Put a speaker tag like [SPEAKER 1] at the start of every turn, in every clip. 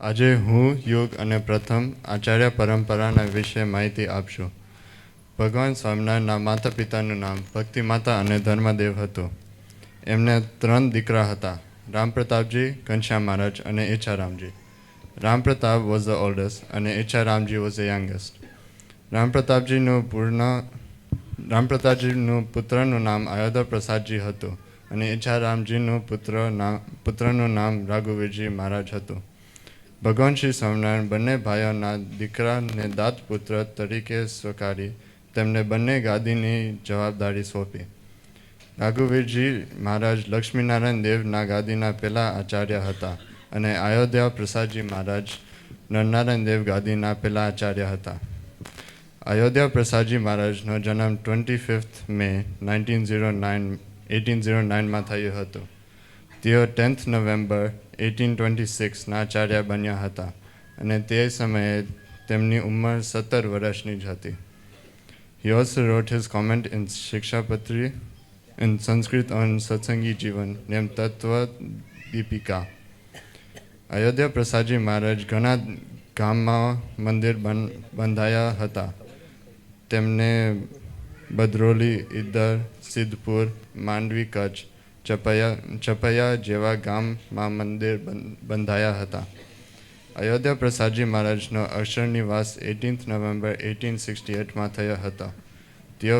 [SPEAKER 1] આજે હું યુગ અને પ્રથમ આચાર્ય પરંપરાના વિશે માહિતી આપશું. ભગવાન સ્વામિનારાયણના માતા પિતાનું નામ ભક્તિ માતા અને ધર્મદેવ હતું. એમને 3 દીકરા હતા, રામપ્રતાપજી, ઘનશ્યામ મહારાજ અને ઈચ્છારામજી. રામપ્રતાપ વોઝ ધ ઓલ્ડેસ્ટ અને ઈચ્છારામજી વોઝ ધ યંગેસ્ટ. રામપ્રતાપજીનું પુત્રનું નામ અયોધ્યા પ્રસાદજી હતું અને ઈચ્છારામજીનું પુત્રનું નામ રાઘુવીરજી મહારાજ હતું. ભગવાન શ્રી સ્વામિનારાયણ બંને ભાઈઓના દીકરાને દાતપુત્ર તરીકે સ્વીકારી તેમને બંને ગાદીની જવાબદારી સોંપી. રાઘુવીરજી મહારાજ લક્ષ્મીનારાયણ દેવના ગાદીના પહેલા આચાર્ય હતા અને અયોધ્યા પ્રસાદજી મહારાજ નરનારાયણ દેવ ગાદીના પહેલા આચાર્ય હતા. અયોધ્યા પ્રસાદજી મહારાજનો જન્મ 25 મે 1809માં થયો હતો. તેઓ 10 નવેમ્બર 1826ના આચાર્ય બન્યા હતા અને તે સમયે તેમની ઉંમર 17 વર્ષની જ હતી. He also wrote his comment in Shikshapatri in Sanskrit on Satsangi Jivan named Tattva Deepika. Ayodhya Prasadji મહારાજ ઘણા ગામમાં મંદિર બંધાયા હતા. તેમને બદરોલી, ઈદર, સિદ્ધપુર, માંડવી, કચ્છ, ચપૈયા જેવા ગામમાં મંદિર બંધાયા હતા. અયોધ્યા પ્રસાદજી મહારાજનો અક્ષરનિવાસ 18 નવેમ્બર 1868માં થયો હતો. તેઓ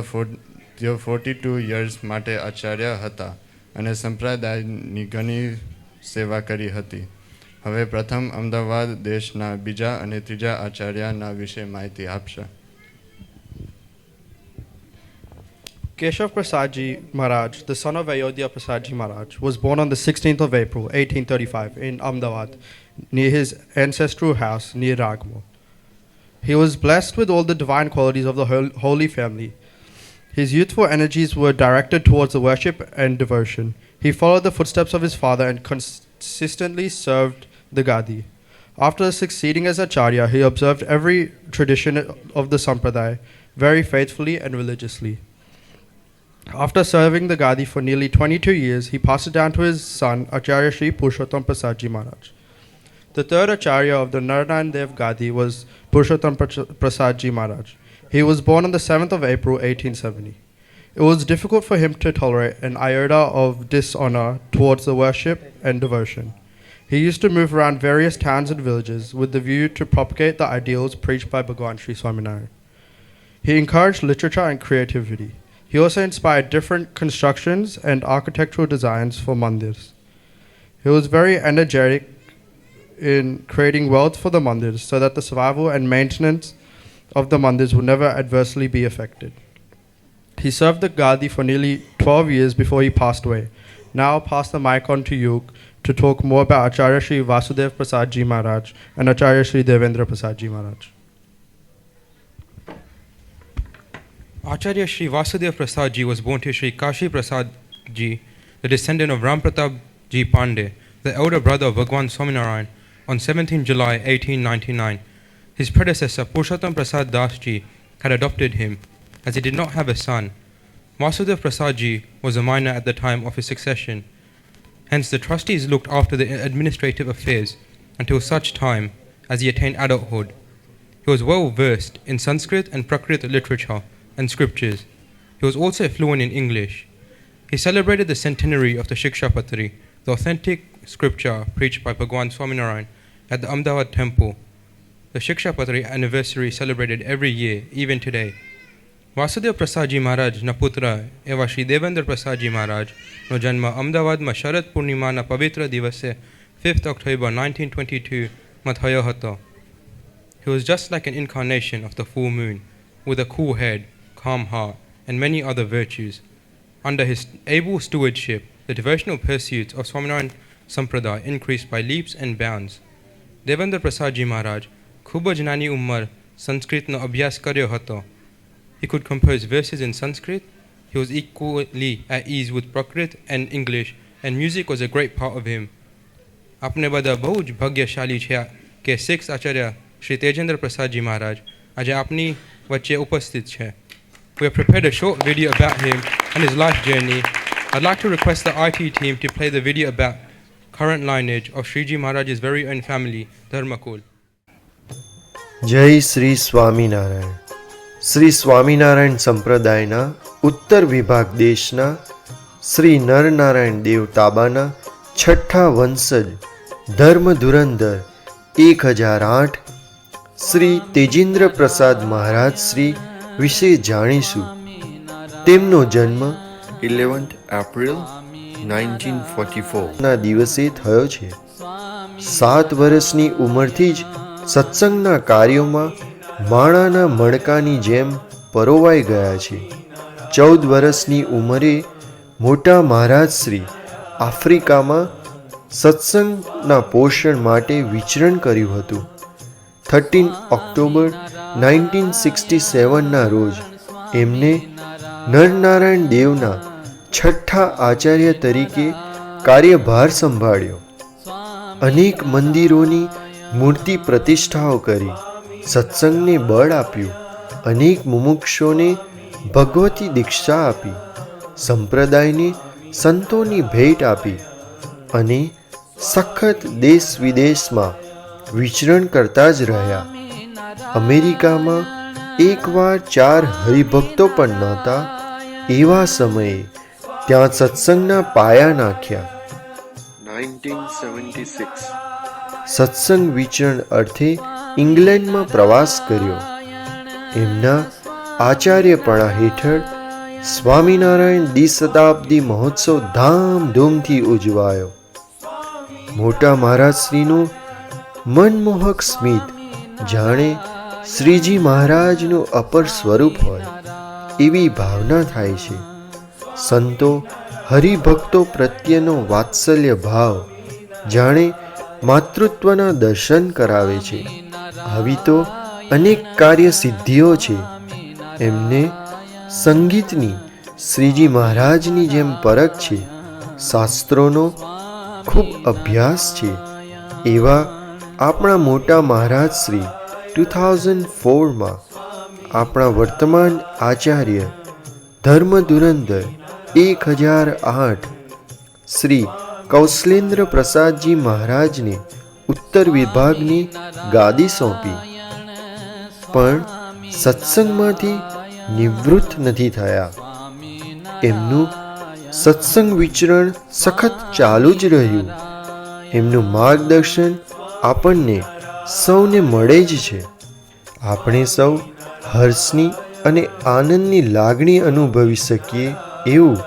[SPEAKER 1] 42 યર્સ માટે આચાર્ય હતા અને સંપ્રદાયની ઘણી સેવા કરી હતી. હવે પ્રથમ અમદાવાદ દેશના બીજા અને ત્રીજા આચાર્યના વિશે માહિતી આપશે.
[SPEAKER 2] Keshav Prasadji Maharaj, the son of Ayodhya Prasadji Maharaj, was born on the 16th of April 1835 in Ahmedabad, near his ancestral house near Ragmo. He was blessed with all the divine qualities of the Holy Family. His youthful energies were directed towards the worship and devotion. He followed the footsteps of his father and consistently served the Gadi. After succeeding as Acharya, he observed every tradition of the Sampradaya very faithfully and religiously. After serving the Gadi for nearly 22 years, he passed it down to his son, Acharya Sri Purushottam Prasadji Maharaj. The third Acharya of the Naranayan Dev Gadi was Purushottam Prasadji Maharaj. He was born on the 7th of April 1870. It was difficult for him to tolerate an iota of dishonor towards the worship and devotion. He used to move around various towns and villages with the view to propagate the ideals preached by Bhagwan Sri Swaminarayan. He encouraged literature and creativity. He also inspired different constructions and architectural designs for mandirs. He was very energetic in creating wealth for the mandirs so that the survival and maintenance of the mandirs would never adversely be affected. He served the Gadi for nearly 12 years before he passed away. Now I'll pass the mic on to Yug to talk more about Acharya Sri Vasudev Prasadji Maharaj and Acharya Sri Devendra Prasadji Maharaj.
[SPEAKER 3] Acharya Sri Vasudev Prasadji was born to Sri Kashi Prasadji, the descendant of Rampratapji Pandey, the elder brother of Bhagwan Swaminarayan, on 17 July 1899. His predecessor Purushottam Prasad Dasji had adopted him, as he did not have a son. Vasudev Prasadji was a minor at the time of his succession. Hence the trustees looked after the administrative affairs until such time as he attained adulthood. He was well versed in Sanskrit and Prakrit literature and scriptures. He was also fluent in English. He celebrated the centenary of the Shikshapatri, the authentic scripture preached by Bhagwan Swaminarayan at the Ahmedabad temple. The Shikshapatri anniversary celebrated every year, even today. Vasudev Prasadji Maharaj na putra એવા શ્રી દેવેન્દ્ર પ્રસાદજી મહારાજનો જન્મ અમદાવાદમાં શરદ પૂર્ણિમાના પવિત્ર દિવસે 5th October 1922માં થયો હતો. He was just like an incarnation of the full moon, with a cool head, calm heart, and many other virtues. Under his able stewardship, the devotional pursuits of Swaminarayan Sampradaya increased by leaps and bounds. Devendra Prasadji Maharaj ખૂબ જ નાની ઉંમર સંસ્કૃતનો અભ્યાસ કર્યો હતો. He could compose verses in Sanskrit. He was equally at ease with Prakrit and English, and music was a great part of him. આપણે બધા બહુ જ ભાગ્યશાળી છે કે સિક્સ આચાર્ય શ્રી તેજેન્દ્ર પ્રસાદજી મહારાજ આજે આપની વચ્ચે ઉપસ્થિત છે. We have prepared a short video about him and his life journey. I'd like to request the IT team to play the video about current lineage of Sriji Maharaj's very own family, Dharmakul.
[SPEAKER 4] જય શ્રી સ્વામિનારાયણ. શ્રી સ્વામિનારાયણ સંપ્રદાયના ઉત્તર વિભાગ દેશના શ્રી નરનારાયણ દેવ તાબાના છઠ્ઠા વંશજ ધર્મ ધુરંધર 1008 શ્રી તેજેન્દ્ર પ્રસાદ મહારાજ શ્રી વિશે જાણીશું. તેમનો જન્મ
[SPEAKER 5] 11th April 1944
[SPEAKER 4] ના દિવસે થયો છે. 7 વર્ષની ઉંમરથી જ સત્સંગના કાર્યોમાં માણાના મણકાની જેમ પરોવાઈ ગયા છે. 14 વર્ષની ઉંમરે મોટા મહારાજ શ્રી આફ્રિકામાં સત્સંગના પોષણ માટે વિચરણ કર્યું હતું. 13 ઓક્ટોબર 1967ના રોજ એમને નરનારાયણ દેવના છઠ્ઠા આચાર્ય તરીકે કાર્યભાર સંભાળ્યો. અનેક મંદિરોની મૂર્તિ પ્રતિષ્ઠાઓ કરી, સત્સંગને બળ આપ્યું, અનેક મુમુક્ષોને ભગવતી દીક્ષા આપી, સંપ્રદાયને સંતોની ભેટ આપી અને સખત દેશ વિદેશમાં વિચરણ કરતા જ રહ્યા. અમેરિકામાં એકવાર 4 હરિભક્તો પણ નહોતા એવા સમયે ત્યાં સત્સંગના પાયા નાખ્યા.
[SPEAKER 5] 1976
[SPEAKER 4] સત્સંગ વિચરણ અર્થે ઇંગ્લેન્ડમાં પ્રવાસ કર્યો. એમના આચાર્યપણા હેઠળ સ્વામિનારાયણ દ્વિશતાબ્દી મહોત્સવ ધામધૂમથી ઉજવાયો. મોટા મહારાજશ્રીનું મનમોહક સ્મિત જાણે શ્રીજી મહારાજનું અપર સ્વરૂપ હોય એવી ભાવના થાય છે. સંતો હરિભક્તો પ્રત્યેનો વાત્સલ્ય ભાવ જાણે માતૃત્વના દર્શન કરાવે છે. આવી તો અનેક કાર્ય સિદ્ધિઓ છે. એમને સંગીતની શ્રીજી મહારાજની જેમ પરખ છે. શાસ્ત્રોનો ખૂબ અભ્યાસ છે. એવા આપણા મોટા મહારાજ શ્રી 2004માં આપણા વર્તમાન આચાર્ય ધર્મ ધુરંધર 1008 શ્રી કૌશલેન્દ્ર પ્રસાદજી મહારાજને ઉત્તર વિભાગની ગાદી સોંપી, પણ સત્સંગમાંથી નિવૃત્ત નથી થયા. એમનું સત્સંગ વિચરણ સખત ચાલુ જ રહ્યું. એમનું માર્ગદર્શન આપણને સૌને મળે જ છે. આપણે સૌ હર્ષની અને આનંદની લાગણી અનુભવી શકીએ એવું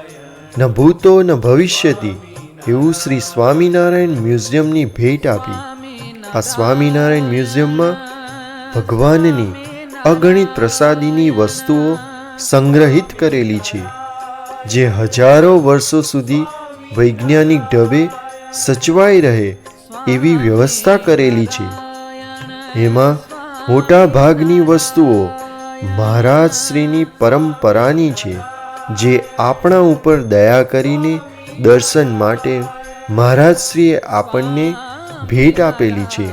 [SPEAKER 4] ન ભૂતો ન ભવિષ્યતી એવું શ્રી સ્વામિનારાયણ મ્યુઝિયમની ભેટ આપી. આ સ્વામિનારાયણ મ્યુઝિયમમાં ભગવાનની અગણિત પ્રસાદીની વસ્તુઓ સંગ્રહિત કરેલી છે, જે હજારો વર્ષો સુધી વૈજ્ઞાનિક ઢબે સચવાઈ રહે એવી વ્યવસ્થા કરેલી છે. એમાં મોટા ભાગની વસ્તુઓ મહારાજ શ્રીની પરંપરાની છે, જે આપણા ઉપર દયા કરીને દર્શન માટે મહારાજશ્રીએ આપણને ભેટ આપેલી છે.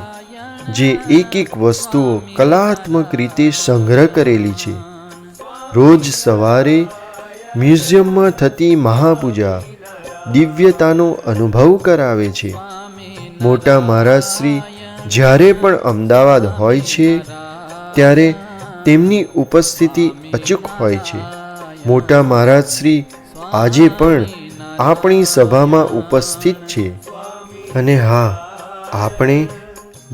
[SPEAKER 4] જે એક એક વસ્તુઓ કલાત્મક રીતે સંગ્રહ કરેલી છે. રોજ સવારે મ્યુઝિયમમાં થતી મહાપૂજા દિવ્યતાનો અનુભવ કરાવે છે. મોટા મહારાજશ્રી જ્યારે પણ અમદાવાદ હોય છે ત્યારે તેમની ઉપસ્થિતિ અચૂક હોય છે. મોટા મહારાજશ્રી આજે પણ આપણી સભામાં ઉપસ્થિત છે. અને હા, આપણે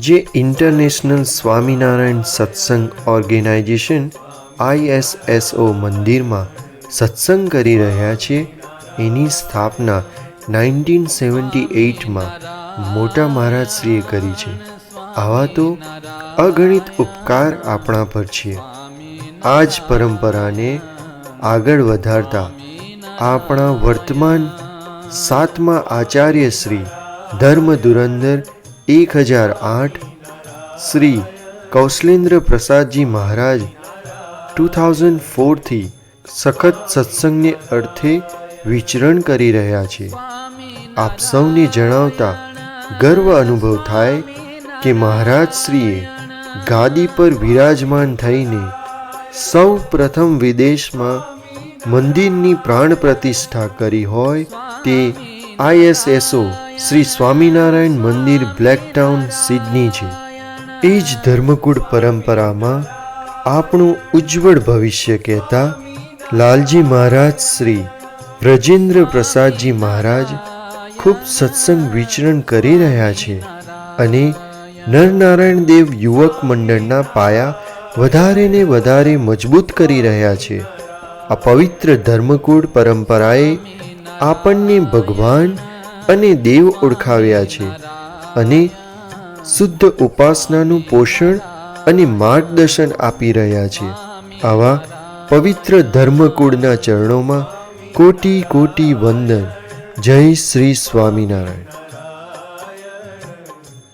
[SPEAKER 4] જે ઇન્ટરનેશનલ સ્વામિનારાયણ સત્સંગ ઓર્ગેનાઇઝેશન ISSO મંદિરમાં સત્સંગ કરી રહ્યા છે એની સ્થાપના 1978માં મોટા મહારાજશ્રીએ કરી છે. આવા તો અગણિત ઉપકાર આપણા પર છે. આ જ પરંપરાને આગળ વધારતા આપણા વર્તમાન 7મા આચાર્ય શ્રી ધર્મ ધુરંધર 1008 શ્રી કૌશલેન્દ્ર પ્રસાદજી મહારાજ 2004થી સખત સત્સંગને અર્થે વિચરણ કરી રહ્યા છે. આપ સૌને જણાવતા ગર્વ અનુભવ થાય કે મહારાજશ્રીએ ગાદી પર વિરાજમાન થઈને સૌ પ્રથમ વિદેશમાં મંદિરની પ્રાણ પ્રતિષ્ઠા કરી હોય તે ISSO શ્રી સ્વામિનારાયણ મંદિર બ્લેકટાઉન સિડની છે. એ જ ધર્મકુળ પરંપરામાં આપણું ઉજ્જવળ ભવિષ્ય કહેતા લાલજી મહારાજ શ્રી વ્રજેન્દ્ર પ્રસાદજી મહારાજ ખૂબ સત્સંગ વિચરણ કરી રહ્યા છે અને નરનારાયણ દેવ યુવક મંડળના પાયા વધારે ને વધારે મજબૂત કરી રહ્યા છે. આ પવિત્ર ધર્મકુળ પરંપરાએ આપણને ભગવાન અને દેવ ઓળખાવ્યા છે અને શુદ્ધ ઉપાસનાનું પોષણ અને માર્ગદર્શન આપી રહ્યા છે. આવા પવિત્ર ધર્મકુળના ચરણોમાં કોટી કોટી વંદન. જય શ્રી સ્વામિનારાયણ.